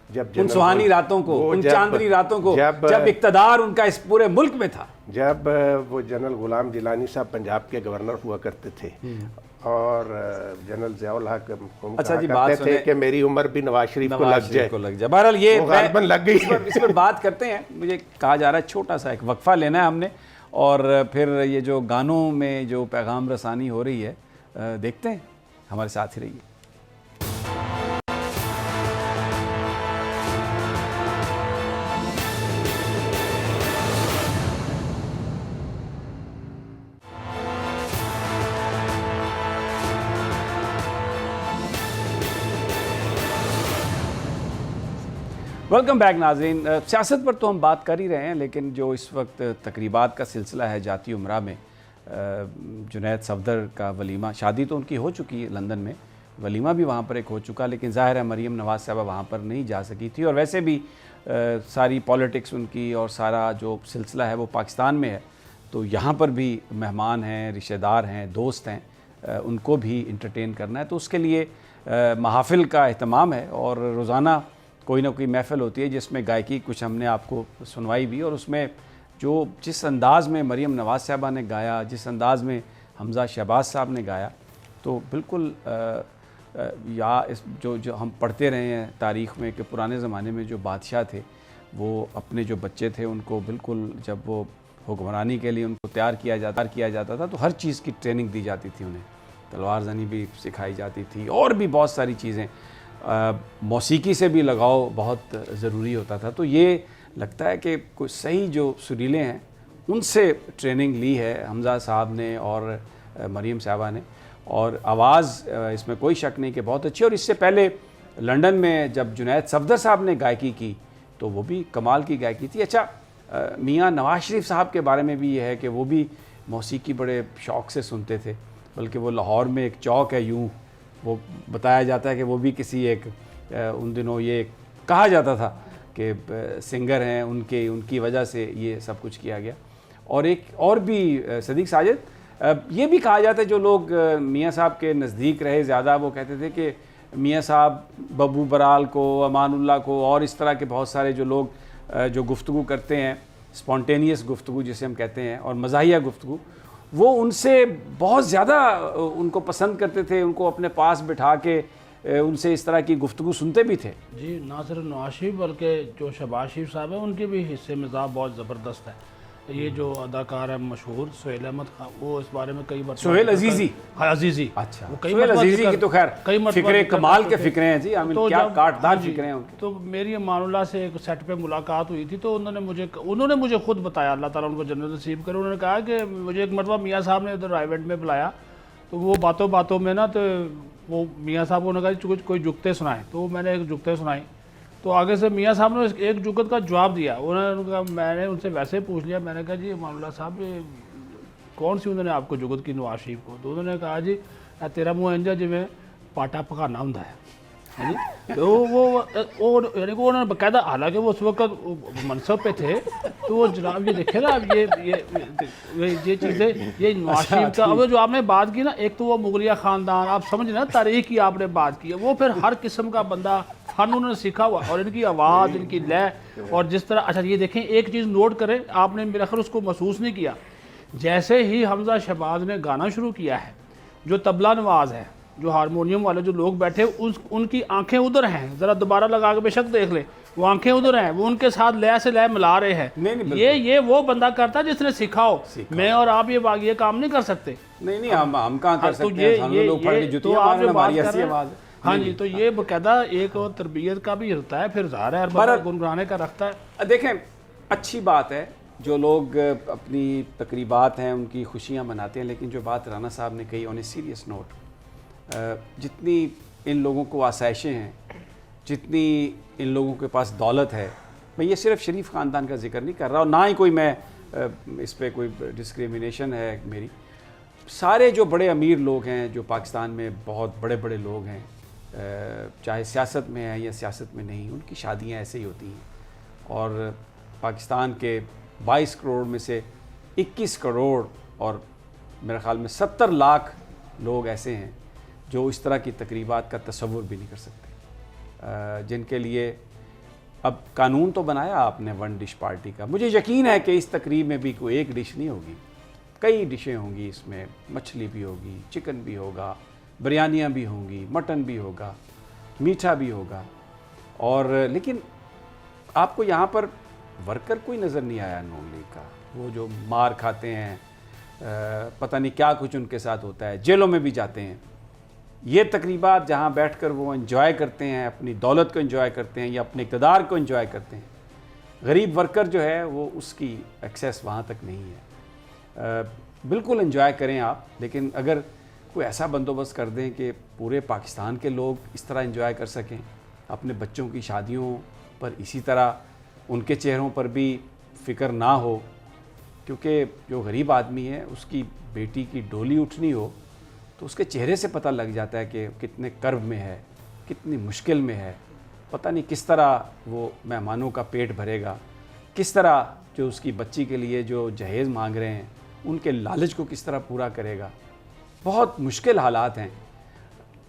D: जब
B: उन सुहानी रातों को, उन चांदनी रातों को, जब इक़्तिदार उनका इस पूरे मुल्क में था,
D: जब वो जनरल गुलाम जिलानी साहब पंजाब के गवर्नर हुआ करते थे और जनरल ज़ियाउल हक को
B: अच्छा जी,
D: कहते थे कि मेरी उम्र भी नवाज शरीफ को लग जाए।
B: बहरहाल ये
D: गालिबन लग गई।
B: इस पर बात करते हैं। मुझे कहा जा रहा है छोटा सा एक वक्फा लेना है हमने, और फिर ये जो गानों में जो पैगाम रसानी हो रही है देखते हैं, हमारे साथ ही रहिए। वेलकम बैक नाज़रीन। सियासत पर तो हम बात कर ही रहे हैं, लेकिन जो इस वक्त तकरीबात का सिलसिला है जाती उमरा में, जुनैद सफदर का वलीमा, शादी तो उनकी हो चुकी है लंदन में, वलीमा भी वहाँ पर एक हो चुका, लेकिन ज़ाहिर है मरियम नवाज साहबा वहाँ पर नहीं जा सकी थी। और वैसे भी सारी पॉलिटिक्स उनकी और सारा जो सिलसिला है वो पाकिस्तान में है, तो यहाँ पर भी मेहमान हैं, रिश्तेदार हैं, दोस्त हैं, उनको भी इंटरटेन करना है, तो उसके लिए महफिल का अहतमाम है। और रोज़ाना कोई ना कोई महफ़िल होती है जिसमें गायकी कुछ हमने आपको सुनवाई भी, और उसमें जो जिस अंदाज़ में मरियम नवाज साहबा ने गाया, जिस अंदाज़ में हमजा शहबाज साहब ने गाया, तो बिल्कुल या इस जो हम पढ़ते रहे हैं तारीख़ में कि पुराने ज़माने में जो बादशाह थे वो अपने जो बच्चे थे उनको बिल्कुल जब वो हुक्मरानी के लिए उनको तैयार किया जाता था तो हर चीज़ की ट्रेनिंग दी जाती थी, उन्हें तलवार ज़नी भी सिखाई जाती थी और भी बहुत सारी चीज़ें। मौसीकी से भी लगाव बहुत ज़रूरी होता था। तो ये लगता है कि कुछ सही जो सुरीले हैं उनसे ट्रेनिंग ली है हमजा साहब ने और मरियम साहबा ने। और आवाज़ इसमें कोई शक नहीं कि बहुत अच्छी। और इससे पहले लंदन में जब जुनैद सफदर साहब ने गायकी की तो वो भी कमाल की गायकी थी। अच्छा, मियाँ नवाज शरीफ साहब के बारे में भी ये है कि वो भी मौसीकी बड़े शौक़ से सुनते थे, बल्कि वो लाहौर में एक चौक है, यूँ वो बताया जाता है कि वो भी किसी एक उन दिनों ये कहा जाता था कि सिंगर हैं, उनकी वजह से ये सब कुछ किया गया। और एक और भी सदीक साजिद ये भी कहा जाता है, जो लोग मियाँ साहब के नज़दीक रहे ज़्यादा, वो कहते थे कि मियाँ साहब बब्बू बराल को, अमानुल्लाह को और इस तरह के बहुत सारे जो लोग जो गुफ्तगू करते हैं, स्पॉन्टेनियस गुफ्तगू जिसे हम कहते हैं और मज़ाहिया गुफ्तगू, वो उनसे बहुत ज़्यादा उनको पसंद करते थे, उनको अपने पास बिठा के उनसे इस तरह की गुफ्तगू सुनते भी थे।
C: जी, ना सिर्फ नवाज शरीफ बल्कि जो शहबाज शरीफ साहब है उनके भी हिस्से मिजाज बहुत ज़बरदस्त है। ये जो अदाकार है मशहूर सोहेल अहमद खान, वो इस बारे में कई बार
B: सोहेल अजीज़ी,
C: हाँ अजीज़ी,
B: अच्छा,
C: वो कई
B: सोहेल अजीज़ी की तो खैर फिक्रे कमाल के फिक्रे हैं जी,
C: तो
B: क्या काटदार फिक्रे हैं उनके।
C: तो मेरी अमानुल्लाह से एक सेट पे मुलाकात हुई थी, तो उन्होंने मुझे खुद बताया, अल्लाह ताला उनको जन्नत नसीब करे, उन्होंने कहा कि मुझे एक मरतबा मियाँ साहब ने उधर इवेंट में बुलाया, तो वो बातों बातों में ना, तो वो मियाँ साहब को कहा कुछ कोई जुगते सुनाए, तो मैंने एक जुगते सुनाई, तो आगे से मियाँ साहब ने एक जुगत का जवाब दिया। उन्होंने कहा, मैंने उनसे वैसे पूछ लिया, मैंने कहा जी अमानुल्लाह साहब ये कौन सी उन्होंने आपको जुगत की नवाज शरीफ को? तो उन्होंने कहा जी तेरा मुँह इंजा जिमें पाटा पकाना होंदा है जी। तो वो यानी कि उन्होंने बाकायदा, हालांकि वो उस वक्त मनसब पे थे, तो वो जनाब ये देखे ना, अब ये चीज़ें, ये नवाज शरीफ का, अब जो आपने बात की ना, एक तो वो मुगलिया ख़ानदान, आप समझ ना तारीख की आपने बात की है, वो फिर हर किस्म का बंदा फन उन्होंने सीखा हुआ, और इनकी आवाज़, इनकी लय, और जिस तरह, अच्छा ये देखें, एक चीज़ नोट करें, आपने मेरा ख्याल उसको महसूस नहीं किया, जैसे ही हमजा शहबाज ने गाना शुरू किया है, जो तबला नवाज है, जो हारमोनियम वाले जो लोग बैठे, उनकी आंखें उधर हैं, ज़रा दोबारा लगा के बेशक देख ले, वो आंखें उधर हैं, वो उनके साथ लय से लय मिला रहे हैं। ये वो बंदा करता है जिसने सीखा हो। मैं और आप ये काम नहीं कर सकते।
B: नहीं, हम कहाँ कर सकते हैं, हम लोग पढ़ के जुतियां मारने, हमारी ऐसी आवाज़।
C: हाँ जी, तो ये बाकायदा एक और तरबियत का भी होता है, फिर ज़ाहिर है हर गुनगुनाने का रखता है।
B: देखें, अच्छी बात है जो लोग अपनी तकरीबात हैं उनकी खुशियाँ मनाते हैं, लेकिन जो बात राना साहब ने कही ऑन ए सीरियस नोट, जितनी इन लोगों को आसाइशें हैं, जितनी इन लोगों के पास दौलत है, मैं ये सिर्फ शरीफ ख़ानदान का जिक्र नहीं कर रहा, और ना ही कोई मैं इस पर कोई डिस्क्रिमिनेशन है मेरी, सारे जो बड़े अमीर लोग हैं, जो पाकिस्तान में बहुत बड़े बड़े लोग हैं, चाहे सियासत में हैं या सियासत में नहीं, उनकी शादियां ऐसे ही होती हैं। और पाकिस्तान के 22 करोड़ में से 21 करोड़ और मेरे ख़्याल में 70 लाख लोग ऐसे हैं जो इस तरह की तकरीबात का तसव्वुर भी नहीं कर सकते, जिनके लिए अब कानून तो बनाया आपने वन डिश पार्टी का। मुझे यकीन है कि इस तकरीब में भी कोई एक डिश नहीं होगी, कई डिशें होंगी, इसमें मछली भी होगी, चिकन भी होगा, बिरयानियाँ भी होंगी, मटन भी होगा, मीठा भी होगा। और लेकिन आपको यहाँ पर वर्कर कोई नज़र नहीं आया नून लीग का, वो जो मार खाते हैं, पता नहीं क्या कुछ उनके साथ होता है, जेलों में भी जाते हैं। ये तकरीबात जहाँ बैठकर वो एंजॉय करते हैं, अपनी दौलत को एंजॉय करते हैं या अपने इक़्तिदार को एंजॉय करते हैं, गरीब वर्कर जो है वो उसकी एक्सेस वहाँ तक नहीं है। बिल्कुल एंजॉय करें आप, लेकिन अगर कोई ऐसा बंदोबस्त कर दें कि पूरे पाकिस्तान के लोग इस तरह एंजॉय कर सकें, अपने बच्चों की शादियों पर इसी तरह उनके चेहरों पर भी फ़िक्र ना हो, क्योंकि जो गरीब आदमी है उसकी बेटी की डोली उठनी हो तो उसके चेहरे से पता लग जाता है कि कितने कर्ब में है, कितनी मुश्किल में है, पता नहीं किस तरह वो मेहमानों का पेट भरेगा, किस तरह जो उसकी बच्ची के लिए जो जहेज़ मांग रहे हैं उनके लालच को किस तरह पूरा करेगा। बहुत मुश्किल हालात हैं।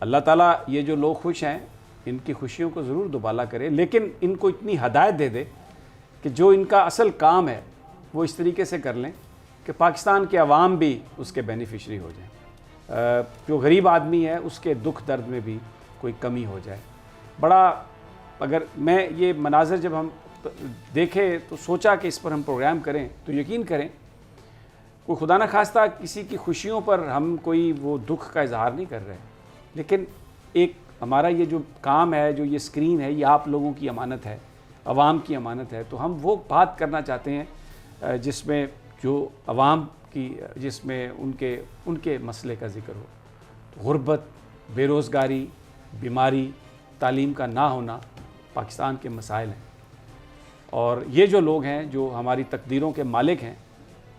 B: अल्लाह ताला ये जो लोग खुश हैं इनकी खुशियों को ज़रूर दुबाला करे, लेकिन इनको इतनी हदायत दे दे कि जो इनका असल काम है वो इस तरीके से कर लें कि पाकिस्तान के अवाम भी उसके बेनिफिशरी हो जाएं, जो गरीब आदमी है उसके दुख दर्द में भी कोई कमी हो जाए। बड़ा, अगर मैं ये मनाज़र जब हम देखें तो सोचा कि इस पर हम प्रोग्राम करें, तो यकीन करें कोई खुदा न खास्ता किसी की खुशियों पर हम कोई वो दुख का इजहार नहीं कर रहे, लेकिन एक हमारा ये जो काम है, जो ये स्क्रीन है, ये आप लोगों की अमानत है, अवाम की अमानत है। तो हम वो बात करना चाहते हैं जिसमें जो अवाम की, जिसमें उनके मसले का ज़िक्र हो। गुर्बत, बेरोज़गारी, बीमारी, तालीम का ना होना पाकिस्तान के मसाइल हैं। और ये जो लोग हैं जो हमारी तकदीरों के मालिक हैं,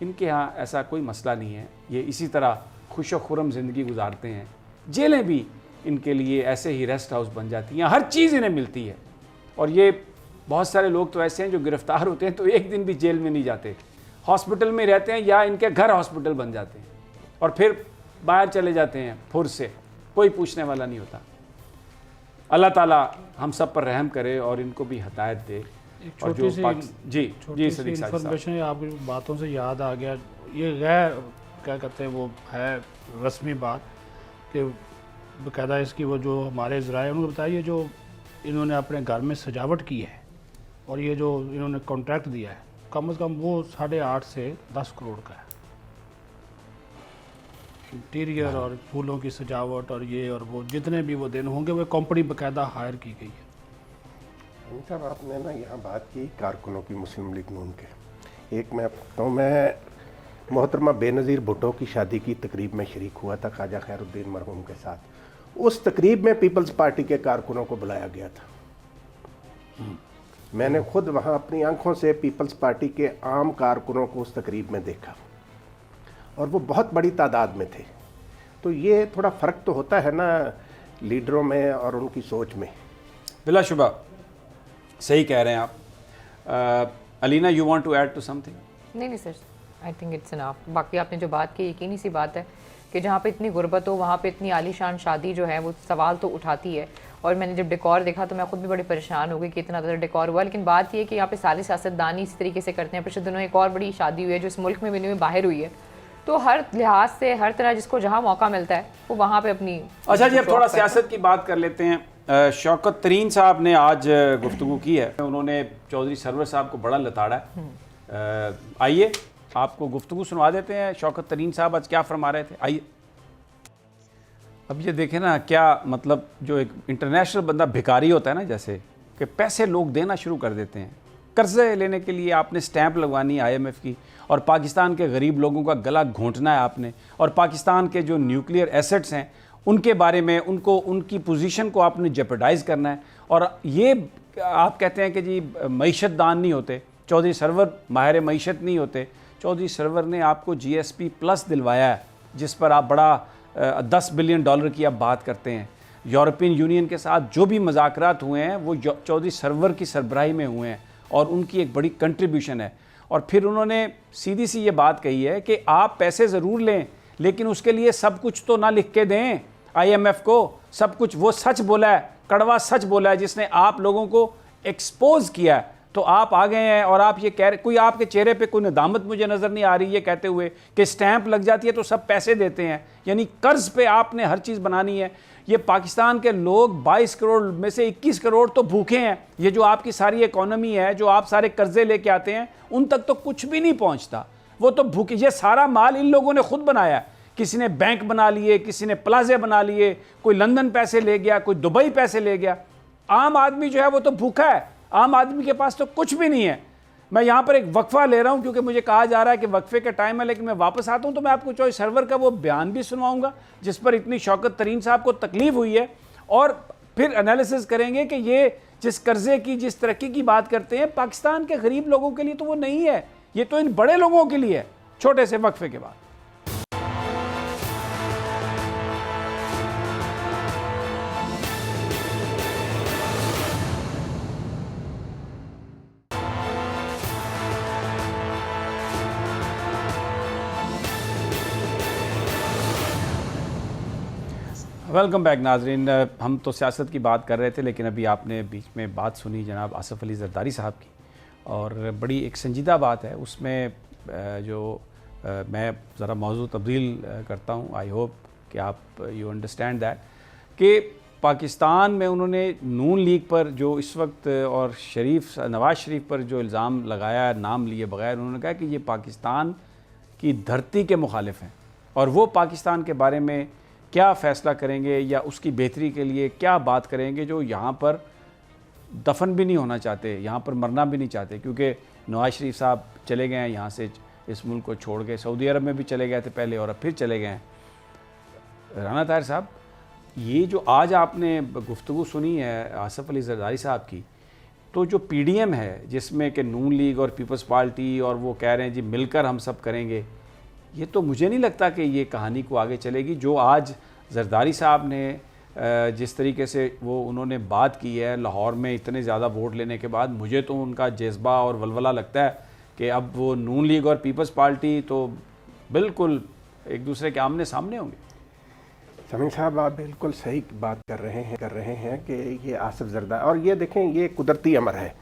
B: इनके यहाँ ऐसा कोई मसला नहीं है। ये इसी तरह खुश व खुर्रम ज़िंदगी गुजारते हैं। जेलें भी इनके लिए ऐसे ही रेस्ट हाउस बन जाती हैं, हर चीज़ इन्हें मिलती है। और ये बहुत सारे लोग तो ऐसे हैं जो गिरफ़्तार होते हैं तो एक दिन भी जेल में नहीं जाते, हॉस्पिटल में रहते हैं या इनके घर हॉस्पिटल बन जाते हैं और फिर बाहर चले जाते हैं फुर से, कोई पूछने वाला नहीं होता। अल्लाह ताला हम सब पर रहम करे और इनको भी हिदायत दे।
C: एक
B: और
C: छोटी सी
B: जी सदीक साहब,
C: इन्फॉर्मेशन आपकी बातों से याद आ गया, ये गैर क्या कहते हैं वो है रस्मी बात कि बाकायदा इसकी वो जो हमारे ज़राए उन्होंने बताया, ये जो इन्होंने अपने घर में सजावट की है और ये जो इन्होंने कॉन्ट्रैक्ट दिया है कम से कम वो 8.5 से 10 करोड़ का है। इंटीरियर और फूलों की सजावट और ये और वो जितने भी वो दिन होंगे वो कंपनी बाकायदा हायर की गई है।
D: साहब आपने ना यहाँ बात की कारकुनों की मुस्लिम लीग नून के, एक मैं बताऊँ, मैं मोहतरमा बेनज़ीर भुट्टो की शादी की तकरीब में शरीक हुआ था ख्वाजा खैरुद्दीन मरहूम के साथ। उस तकरीब में पीपल्स पार्टी के कारकुनों को बुलाया गया था। मैंने खुद वहाँ अपनी आंखों से पीपल्स पार्टी के आम कारकुनों को उस तकरीब में देखा और वो बहुत बड़ी तादाद में थे। तो ये थोड़ा फ़र्क तो होता है ना लीडरों में और उनकी सोच में।
B: बिलाशुबा सही कह रहे हैं आप। Alina, you want to add to something?
A: नहीं सर, आई थिंक इट्स इनफ। बाकी आपने जो बात की यकीनी सी बात है कि जहाँ पे इतनी गुर्बत हो वहाँ पे इतनी आलीशान शादी जो है वो सवाल तो उठाती है। और मैंने जब डेकोर देखा तो मैं खुद भी बड़ी परेशान हो गई कि इतना ज़्यादा डेकोर हुआ। लेकिन बात ये है कि यहाँ पे सारे सियासतदान इसी तरीके से करते हैं। पिछले दिनों एक और बड़ी शादी हुई है जो इस मुल्क में भी नहीं हुई, बाहर हुई है। तो हर लिहाज से हर तरह जिसको जहाँ मौका मिलता है वो वहाँ पे अपनी।
B: अच्छा जी, अब थोड़ा सियासत की बात कर लेते हैं। शौकत तरीन साहब ने आज गुफ्तगू की है, उन्होंने चौधरी सरवर साहब को बड़ा लताड़ा है। आइए आपको गुफ्तगू सुनवा देते हैं। शौकत तरीन साहब आज क्या फरमा रहे थे, आइए। अब ये देखें ना, क्या मतलब जो एक इंटरनेशनल बंदा भिखारी होता है ना, जैसे कि पैसे लोग देना शुरू कर देते हैं। कर्जे लेने के लिए आपने स्टैंप लगवानी है IMF की, और पाकिस्तान के गरीब लोगों का गला घोंटना है आपने, और पाकिस्तान के जो न्यूक्लियर एसेट्स हैं उनके बारे में उनको उनकी पोजीशन को आपने जेपरडाइज़ करना है। और ये आप कहते हैं कि जी मईशत दान नहीं होते, चौधरी सरवर माहिर मईशत नहीं होते। चौधरी सरवर ने आपको GSP+ दिलवाया है, जिस पर आप बड़ा $10 बिलियन की आप बात करते हैं। यूरोपियन यूनियन के साथ जो भी मुज़ाकरात हुए हैं वो चौधरी सरवर की सरबराही में हुए हैं और उनकी एक बड़ी कंट्रीब्यूशन है। और फिर उन्होंने सीधी सी ये बात कही है कि आप पैसे ज़रूर लें लेकिन उसके लिए सब कुछ तो ना लिख के दें IMF को। सब कुछ वो सच बोला है, कड़वा सच बोला है, जिसने आप लोगों को एक्सपोज किया है। तो आप आ गए हैं और आप ये कह रहे, कोई आपके चेहरे पे कोई नदामत मुझे नज़र नहीं आ रही है कहते हुए कि स्टैंप लग जाती है तो सब पैसे देते हैं, यानी कर्ज पे आपने हर चीज़ बनानी है। ये पाकिस्तान के लोग 22 करोड़ में से 21 करोड़ तो भूखे हैं। ये जो आपकी सारी इकोनॉमी है, जो आप सारे कर्जे लेके आते हैं, उन तक तो कुछ भी नहीं पहुंचता, वो तो भूखे। ये सारा माल इन लोगों ने खुद बनाया है। किसी ने बैंक बना लिए, किसी ने प्लाजे बना लिए, कोई लंदन पैसे ले गया, कोई दुबई पैसे ले गया। आम आदमी जो है वो तो भूखा है, आम आदमी के पास तो कुछ भी नहीं है। मैं यहाँ पर एक वक्फा ले रहा हूँ क्योंकि मुझे कहा जा रहा है कि वक्फे का टाइम है, लेकिन मैं वापस आता हूँ तो मैं आपको चौधरी सरवर का वो बयान भी सुनवाऊंगा जिस पर इतनी शौकत तरीन साहब को तकलीफ हुई है, और फिर एनालिसिस करेंगे कि ये जिस कर्जे की, जिस तरक्की की बात करते हैं, पाकिस्तान के गरीब लोगों के लिए तो वो नहीं है, ये तो इन बड़े लोगों के लिए है। छोटे से वक्फे के बाद वेलकम बैक नाजरीन। हम तो सियासत की बात कर रहे थे, लेकिन अभी आपने बीच में बात सुनी जनाब आसिफ अली जरदारी साहब की, और बड़ी एक संजीदा बात है उसमें। मैं ज़रा मौजू तब्दील करता हूँ। आई होप कि आप यू अंडरस्टैंड दैट कि पाकिस्तान में उन्होंने नून लीग पर जो इस वक्त और नवाज़ शरीफ पर जो इल्ज़ाम लगाया, नाम लिए बगैर, उन्होंने कहा कि ये पाकिस्तान की धरती के मुखालिफ हैं और वो पाकिस्तान के बारे में क्या फ़ैसला करेंगे या उसकी बेहतरी के लिए क्या बात करेंगे, जो यहाँ पर दफन भी नहीं होना चाहते, यहाँ पर मरना भी नहीं चाहते। क्योंकि नवाज़ शरीफ साहब चले गए हैं यहाँ से, इस मुल्क को छोड़ के, सऊदी अरब में भी चले गए थे पहले और अब फिर चले गए हैं। राना ताहिर साहब, ये जो आज आपने गुफ्तगू सुनी है आसिफ अली जरदारी साहब की, तो जो पीडीएम है जिसमें कि नून लीग और पीपल्स पार्टी और वो कह रहे हैं जी मिलकर हम सब करेंगे, ये तो मुझे नहीं लगता कि ये कहानी को आगे चलेगी। जो आज जरदारी साहब ने जिस तरीके से वो उन्होंने बात की है लाहौर में इतने ज़्यादा वोट लेने के बाद, मुझे तो उनका जज्बा और वलवला लगता है कि अब वो नून लीग और पीपल्स पार्टी तो बिल्कुल एक दूसरे के आमने सामने होंगे।
D: समीर साहब, आप बिल्कुल सही बात कर रहे हैं कि ये आसिफ जरदारी, और ये देखें ये कुदरती अमर है।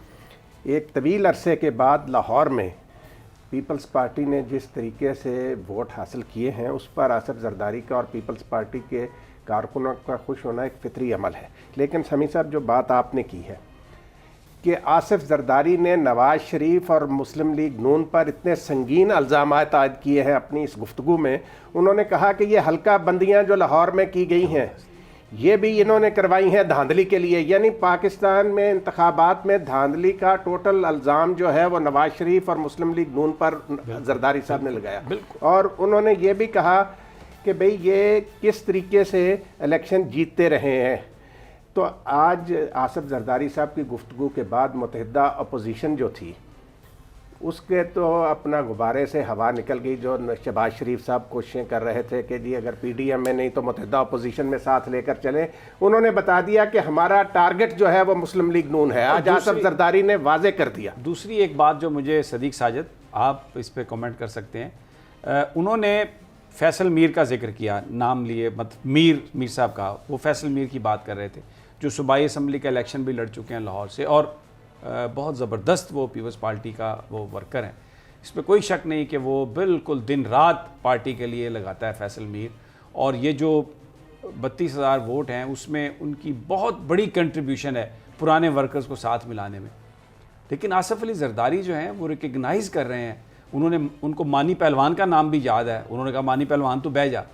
D: एक तवील अरसे के बाद लाहौर में पीपल्स पार्टी ने जिस तरीके से वोट हासिल किए हैं उस पर आसिफ जरदारी का और पीपल्स पार्टी के कारकुनों का खुश होना एक फितरी अमल है। लेकिन समीर साहब, जो बात आपने की है कि आसिफ जरदारी ने नवाज शरीफ और मुस्लिम लीग नून पर इतने संगीन इल्ज़ाम आयद किए हैं अपनी इस गुफ्तगू में, उन्होंने कहा कि ये हल्का बंदियाँ जो लाहौर में की गई हैं ये भी इन्होंने करवाई हैं धांधली के लिए। यानी पाकिस्तान में इंतखाबात में धांधली का टोटल इल्ज़ाम जो है वो नवाज शरीफ और मुस्लिम लीग नून पर जरदारी साहब ने लगाया। और उन्होंने ये भी कहा कि भाई ये किस तरीके से इलेक्शन जीतते रहे हैं। तो आज आसिफ जरदारी साहब की गुफ्तगू के बाद मुत्तहिदा अपोजिशन जो थी उसके तो अपना गुब्बारे से हवा निकल गई। जो शहबाज शरीफ साहब कोशिशें कर रहे थे कि जी अगर पीडीएम में नहीं तो मुत्तहिदा अपोजिशन में साथ लेकर चले, उन्होंने बता दिया कि हमारा टारगेट जो है वो मुस्लिम लीग नून है। आज आसिफ जरदारी ने वाजे कर दिया।
B: दूसरी एक बात जो मुझे सदीक साजिद, आप इस पर कमेंट कर सकते हैं, उन्होंने फैसल मीर का जिक्र किया, नाम लिए, मतलब मीर साहब का, वो फैसल मीर की बात कर रहे थे जो सूबाई असम्बली का इलेक्शन भी लड़ चुके हैं लाहौर से और बहुत ज़बरदस्त वो पीपल्स पार्टी का वो वर्कर हैं। इस पर कोई शक नहीं कि वो बिल्कुल दिन रात पार्टी के लिए लगाता है फैसल मीर। और ये जो 32,000 वोट हैं उसमें उनकी बहुत बड़ी कंट्रीब्यूशन है पुराने वर्कर्स को साथ मिलाने में। लेकिन आसिफ अली जरदारी जो हैं वो रिकग्नाइज़ कर रहे हैं, उनको मानी पहलवान का नाम भी याद है, उन्होंने कहा मानी पहलवान तो बह जा।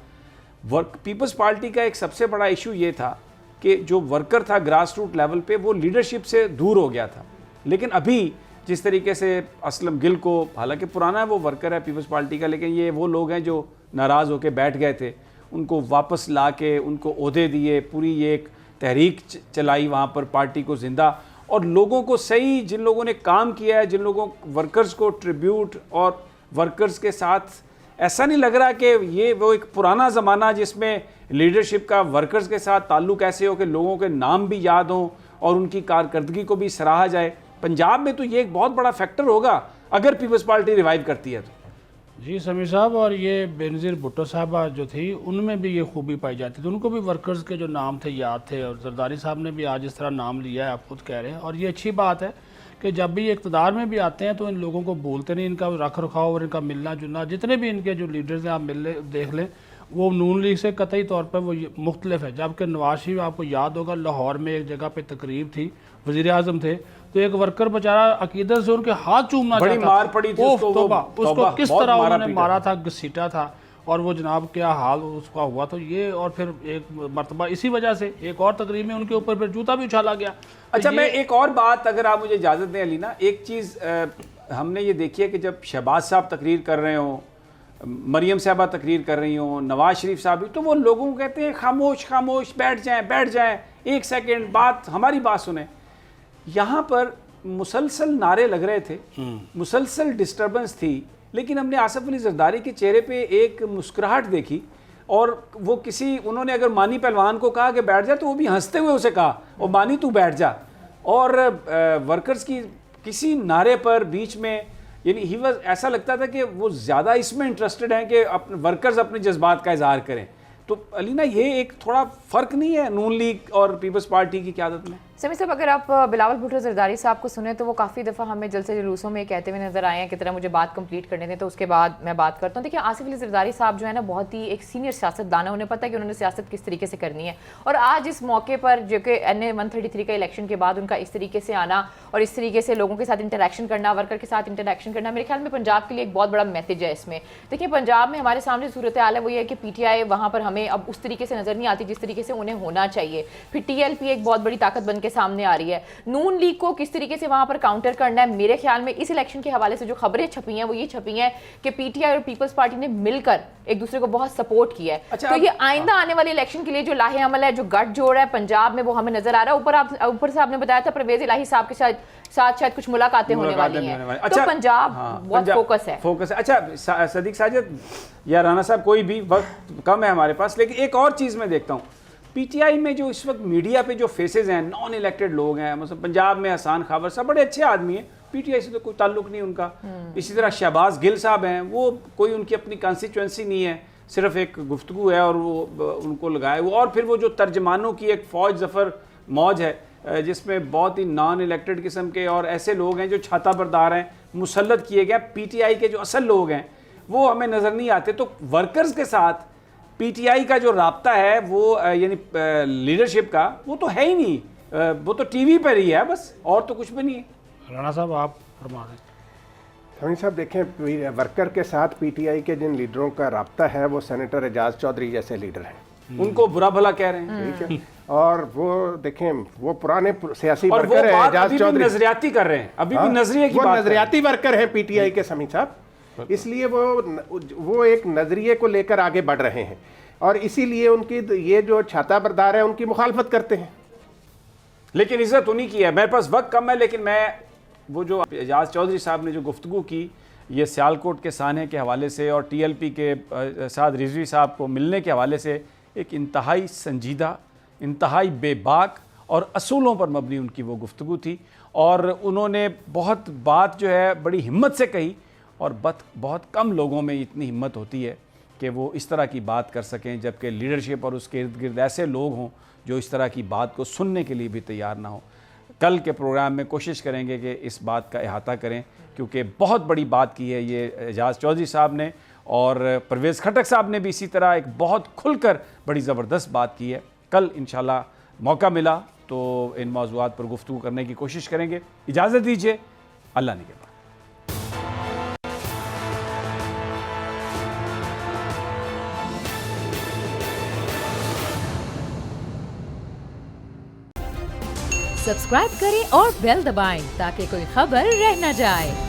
B: पीपल्स पार्टी का एक सबसे बड़ा इशू ये था कि जो वर्कर था ग्रास रूट लेवल पे वो लीडरशिप से दूर हो गया था। लेकिन अभी जिस तरीके से असलम गिल को, हालांकि पुराना वो वर्कर है पीपल्स पार्टी का, लेकिन ये वो लोग हैं जो नाराज़ होकर बैठ गए थे, उनको वापस ला के उनको ओहदे दिए, पूरी ये एक तहरीक चलाई वहाँ पर पार्टी को ज़िंदा, और लोगों को सही, जिन लोगों ने काम किया है, जिन लोगों वर्कर्स को ट्रिब्यूट और वर्कर्स के साथ ऐसा नहीं लग रहा कि ये वो एक पुराना ज़माना जिसमें लीडरशिप का वर्कर्स के साथ ताल्लुक़ ऐसे हो कि लोगों के नाम भी याद हों और उनकी कारकर्दगी को भी सराहा जाए। पंजाब में तो ये एक बहुत बड़ा फैक्टर होगा अगर पीपल्स पार्टी रिवाइव करती है तो।
C: जी समीर साहब, और ये बेनज़ीर भुट्टो साहबा जो थी उनमें भी ये खूबी पाई जाती थी, उनको भी वर्कर्स के जो नाम थे याद थे, और जरदारी साहब ने भी आज इस तरह नाम लिया है, आप खुद कह रहे हैं। और ये अच्छी बात है कि जब भी इक़्तिदार में भी आते हैं तो इन लोगों को भूलते नहीं, इनका रख रखाव और इनका मिलना जुलना, जितने भी इनके जो लीडर्स हैं आप देख लें, वो नून लीग से कतई तौर पर वो मुख्तलिफ है। जबकि नवाज शरीफ, आपको याद होगा, लाहौर में एक जगह पे तकरीब थी, वज़ीर आज़म थे, तो एक वर्कर बेचारा अकीदत से उनके हाथ चूमना
B: बड़ी मार पड़ी थी
C: उसको किस तरह उन्होंने मारा था, घसीटा था, और वो जनाब क्या हाल उसका हुआ। तो ये, और फिर एक मरतबा इसी वजह से एक और तकरीब में उनके ऊपर फिर जूता भी उछाला गया।
B: अच्छा, मैं एक और बात, अगर आप मुझे इजाज़त दें अलीना, एक चीज़ हमने ये देखी है कि जब शहबाज साहब तकरीर कर रहे हों, मरियम साहबा तकरीर कर रही हों, नवाज शरीफ साहब भी, तो वो लोगों को कहते हैं खामोश खामोश, बैठ जाएं, एक सेकेंड हमारी बात सुने। यहाँ पर मुसलसल नारे लग रहे थे, मुसलसल डिस्टर्बेंस थी, लेकिन हमने आसिफ अली जरदारी के चेहरे पे एक मुस्कुराहट देखी। और वो उन्होंने अगर मानी पहलवान को कहा कि बैठ जा, तो वो भी हंसते हुए उसे कहा, और मानी तू बैठ जा। और वर्कर्स की किसी नारे पर बीच में, यानी ही वाज, ऐसा लगता था कि वो ज़्यादा इसमें इंटरेस्टेड हैं कि अपने वर्कर्स अपने जज्बात का इजहार करें। तो अलीना, ये एक थोड़ा फ़र्क नहीं है नून लीग और पीपल्स पार्टी की क़यादत में?
A: समीर साहब, अगर आप बिलावल भुट्टो जरदारी साहब को सुने तो वो काफ़ी दफ़ा हमें जलसे जुलूसों में कहते हुए नजर आए हैं कि तरह मुझे बात कंप्लीट करने दें तो उसके बाद मैं बात करता हूँ। देखिए, आसिफ अली जरदारी साहब जो है ना, बहुत ही एक सीनियर सियासतदान है, उन्हें पता है कि उन्होंने सियासत किस तरीके से करनी है। और आज इस मौके पर जो कि NA 133 का इलेक्शन के बाद उनका इस तरीके से आना और इस तरीके से लोगों के साथ इंटरेक्शन करना, वर्कर के साथ इंटरेक्शन करना, मेरे ख्याल में पंजाब के लिए एक बहुत बड़ा मैसेज है इसमें। देखिए, पंजाब में हमारे सामने सूरत हाल है वो ये है कि PTI वहाँ पर हमें अब उस तरीके से नज़र नहीं आती जिस तरीके से उन्हें होना चाहिए। फिर TLP एक बहुत बड़ी ताकत बन के के सामने आ रही है। नून लीग को किस तरीके से वहां पर काउंटर करना है, मेरे ख्याल में इस इलेक्शन के हवाले से जो खबरें छपी हैं वो ये छपी हैं कि पीटीआई और पीपल्स पार्टी ने मिलकर एक दूसरे को बहुत सपोर्ट किया है।
B: अच्छा,
A: तो ये आइंदा आने वाले इलेक्शन के लिए जो लाहे अमल है, जो गठजोड़ है पंजाब में, वो हमें नजर आ रहा है। ऊपर से आपने बताया था परवेज इलाही साहब के साथ शायद कुछ मुलाकातें होने वाली हैं।
B: अच्छा,
A: तो पंजाब बहुत फोकस है।
B: अच्छा सदीक साजिद या राना साहब, कोई भी, वक्त कम है हमारे पास, लेकिन एक और चीज़ मैं देखता हूँ पीटीआई में जो इस वक्त मीडिया पे जो फेसेस हैं, नॉन इलेक्टेड लोग हैं, मतलब पंजाब में हसान खाबर साहब बड़े अच्छे आदमी हैं, पीटीआई से तो कोई ताल्लुक नहीं उनका। इसी तरह शहबाज गिल साहब हैं, वो कोई उनकी अपनी कॉन्स्टिट्यूंसी नहीं है, सिर्फ एक गुफ्तगू है और वो उनको लगाए वो। और फिर वो जो तर्जमानों की एक फ़ौज ज़फ़र मौज है जिसमें बहुत ही नॉन इलेक्टेड किस्म के और ऐसे लोग हैं जो छाता बरदार हैं, मुसल्लत किए गए। पीटीआई के जो असल लोग हैं वो हमें नज़र नहीं आते। तो वर्कर्स के साथ पीटीआई का जो राब्ता है वो यानी लीडरशिप का, वो तो है ही नहीं, वो तो टीवी पर ही है बस, और तो कुछ भी नहीं है।
C: राणा साहब आप फरमा दें।
D: समीर साहब देखें, वर्कर के साथ पीटीआई के जिन लीडरों का राब्ता है वो सेनेटर एजाज चौधरी जैसे लीडर हैं,
B: उनको बुरा भला कह रहे हैं,
D: ठीक है। और वो देखें, वो पुराने सियासी
B: और वो
D: वर्कर है
B: बात
D: एजाज
B: अभी भी
D: चौधरी,
B: नजरियाती कर रहे हैं, अभी भी नजरिए की
D: वो
B: बात कर रहे हैं।
D: नजरियाती वर्कर है पीटीआई के समीर साहब, इसलिए वो एक नजरिए को लेकर आगे बढ़ रहे हैं और इसीलिए उनकी ये जो छाता बरदार है उनकी मुखालफत करते हैं।
B: लेकिन इज्जत उन्हीं की है। मेरे पास वक्त कम है, लेकिन मैं वो जो एजाज चौधरी साहब ने जो गुफ्तगू की ये सियालकोट के साने के हवाले से और टीएलपी के साथ रिजवी साहब को मिलने के हवाले से, एक इंतहाई संजीदा, इंतहाई बेबाक और असूलों पर मबनी उनकी वो गुफ्तगू थी। और उन्होंने बहुत बात जो है बड़ी हिम्मत से कही, और बहुत कम लोगों में इतनी हिम्मत होती है कि वो इस तरह की बात कर सकें, जबकि लीडरशिप और उसके इर्द गिर्द ऐसे लोग हों जो इस तरह की बात को सुनने के लिए भी तैयार ना हो। कल के प्रोग्राम में कोशिश करेंगे कि इस बात का अहाता करें, क्योंकि बहुत बड़ी बात की है ये एजाज चौधरी साहब ने, और परवेज़ खटक साहब ने भी इसी तरह एक बहुत खुलकर बड़ी ज़बरदस्त बात की है। कल इंशाल्लाह मौका मिला तो इन मौज़ूआत पर गुफ्तगू करने की कोशिश करेंगे। इजाज़त दीजिए, अल्लाह निगहबान।
E: सब्सक्राइब करें और बेल दबाएं ताकि कोई खबर रह न जाए।